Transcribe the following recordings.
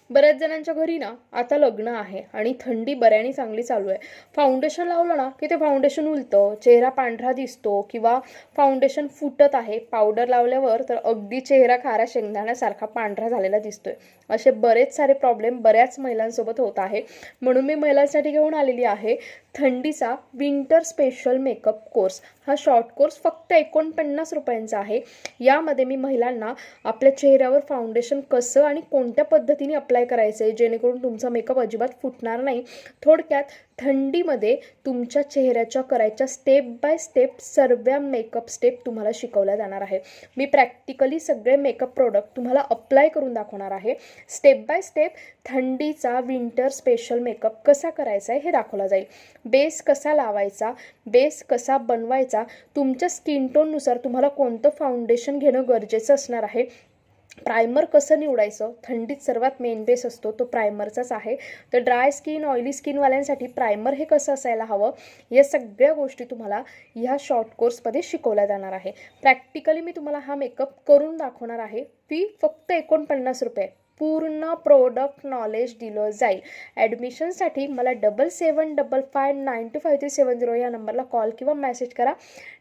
बऱ्याच जणांच्या घरी ना आता लग्न आहे आणि थंडी बऱ्याने चांगली चालू आहे. फाउंडेशन लावलं ना की ते फाउंडेशन उलतं, चेहरा पांढरा दिसतो किंवा फाउंडेशन फुटत आहे. पावडर लावल्यावर तर अगदी चेहरा खारा शेंगदाण्यासारखा पांढरा झालेला दिसतोय. असे बरेच सारे प्रॉब्लेम बऱ्याच महिलांसोबत होत आहे. म्हणून मी महिलांसाठी घेऊन आलेली आहे थंडीचा विंटर स्पेशल मेकअप कोर्स. हा शॉर्ट कोर्स फक्त 49 रुपयांचा आहे. यामध्ये मी महिलांना आपल्या चेहऱ्यावर फाउंडेशन कसं आणि कोणत्या पद्धतीने अप्लाय करायचं आहे जेणेकरून तुमचा मेकअप अजिबात फुटणार नाही. थोडक्यात थंडीमध्ये तुमच्या चेहऱ्याच्या करायच्या स्टेप बाय स्टेप सर्व मेकअप स्टेप तुम्हाला शिकवल्या जाणार आहे. मी प्रॅक्टिकली सगळे मेकअप प्रोडक्ट तुम्हाला अप्लाय करून दाखवणार आहे. स्टेप बाय स्टेप थंडीचा विंटर स्पेशल मेकअप कसा करायचा आहे हे दाखवला जाईल. बेस कसा लावायचा, बेस कसा बनवायचा, तुमच्या स्किन टोननुसार तुम्हाला कोणतं फाउंडेशन घेणं गरजेचं असणार आहे. प्रायमर कसं निवडायचं, थंडीत सर्वात मेन बेस असतो तो प्रायमरचाच आहे. तर ड्राय स्किन, ऑइली स्किनवाल्यांसाठी प्रायमर हे कसं असायला हवं, या सगळ्या गोष्टी तुम्हाला ह्या शॉर्ट कोर्समध्ये शिकवल्या जाणार आहे. प्रॅक्टिकली मी तुम्हाला हा मेकअप करून दाखवणार आहे. फी फक्त 49 रुपये. पूर्ण प्रोडक्ट नॉलेज दिलं जाईल. ॲडमिशनसाठी मला 7755925370 या नंबरला कॉल किंवा मेसेज करा.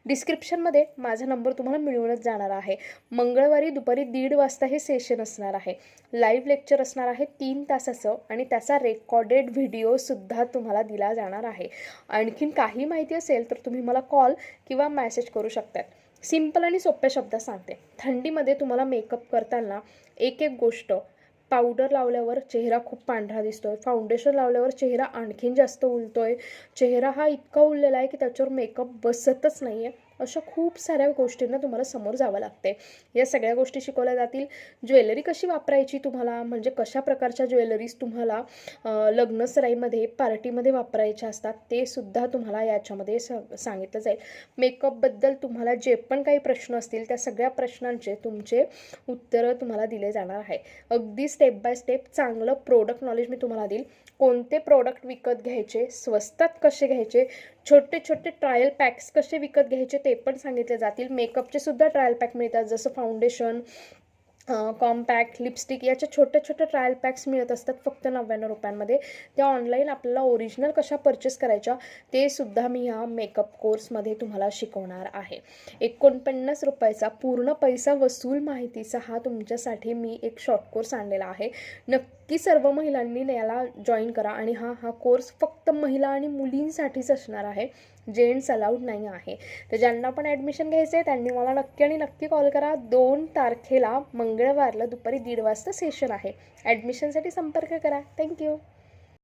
डिस्क्रिप्शनमध्ये माझा नंबर तुम्हाला मिळूनच जाणार आहे. मंगळवारी दुपारी 1:30 वाजता हे सेशन असणार आहे. लाईव्ह लेक्चर असणार आहे 3 तासाचं आणि त्याचा रेकॉर्डेड व्हिडिओसुद्धा तुम्हाला दिला जाणार आहे. आणखीन काही माहिती असेल तर तुम्ही मला कॉल किंवा मेसेज करू शकतात. सिंपल आणि सोप्या शब्दात सांगते. थंडीमध्ये तुम्हाला मेकअप करताना एक एक गोष्ट, पावडर लावल्यावर चेहरा खूप पांढरा दिसतोय, फाउंडेशन लावल्यावर चेहरा आणखीन जास्त उलतोय, चेहरा हा इतका उललेला आहे की त्याच्यावर मेकअप बसतच नाही आहे, अशा खूप साऱ्या गोष्टींना तुम्हाला समोर जावं लागते. या सगळ्या गोष्टी शिकवल्या जातील. ज्वेलरी कशी वापरायची तुम्हाला, म्हणजे कशा प्रकारच्या ज्वेलरीज तुम्हाला लग्नसराईमध्ये, पार्टीमध्ये वापरायच्या असतात ते सुद्धा तुम्हाला याच्यामध्ये सांगितलं जाईल. मेकअपबद्दल तुम्हाला जे पण काही प्रश्न असतील त्या सगळ्या प्रश्नांचे तुमचे उत्तरं तुम्हाला दिले जाणार आहे. अगदी स्टेप बाय स्टेप चांगलं प्रोडक्ट नॉलेज मी तुम्हाला देईल. कोणते प्रोडक्ट विकत घ्यायचे, स्वस्तात कसे घ्यायचे, छोटे छोटे ट्रायल पॅक्स कसे विकत घ्यायचे ते पण सांगितले जातील. मेकअपचे सुद्धा ट्रायल पॅक मिळतात, जसं फाउंडेशन, कॉम्पॅक्ट, लिपस्टिक याच्या छोटे छोटे ट्रायल पॅक्स मिळत असतात फक्त 99 रुपयांमध्ये. त्या ऑनलाईन आपल्याला ओरिजिनल कशा परचेस करायच्या ते सुद्धा मी ह्या मेकअप कोर्समध्ये तुम्हाला शिकवणार आहे. 49 रुपयाचा पूर्ण पैसा वसूल माहितीचा हा तुमच्यासाठी मी एक शॉर्ट कोर्स आणलेला आहे. नक्की सर्व महिलांनी याला जॉईन करा. आणि हा कोर्स फक्त महिला आणि मुलींसाठीच असणार आहे, जेंट्स अलाउड नाही आहे. तर ज्यांना पण ॲडमिशन घ्यायचं आहे त्यांनी मला नक्की कॉल करा. 2 तारखेला मंगळवारला दुपारी 1:30 वाजता सेशन आहे. ॲडमिशनसाठी संपर्क करा. थँक्यू.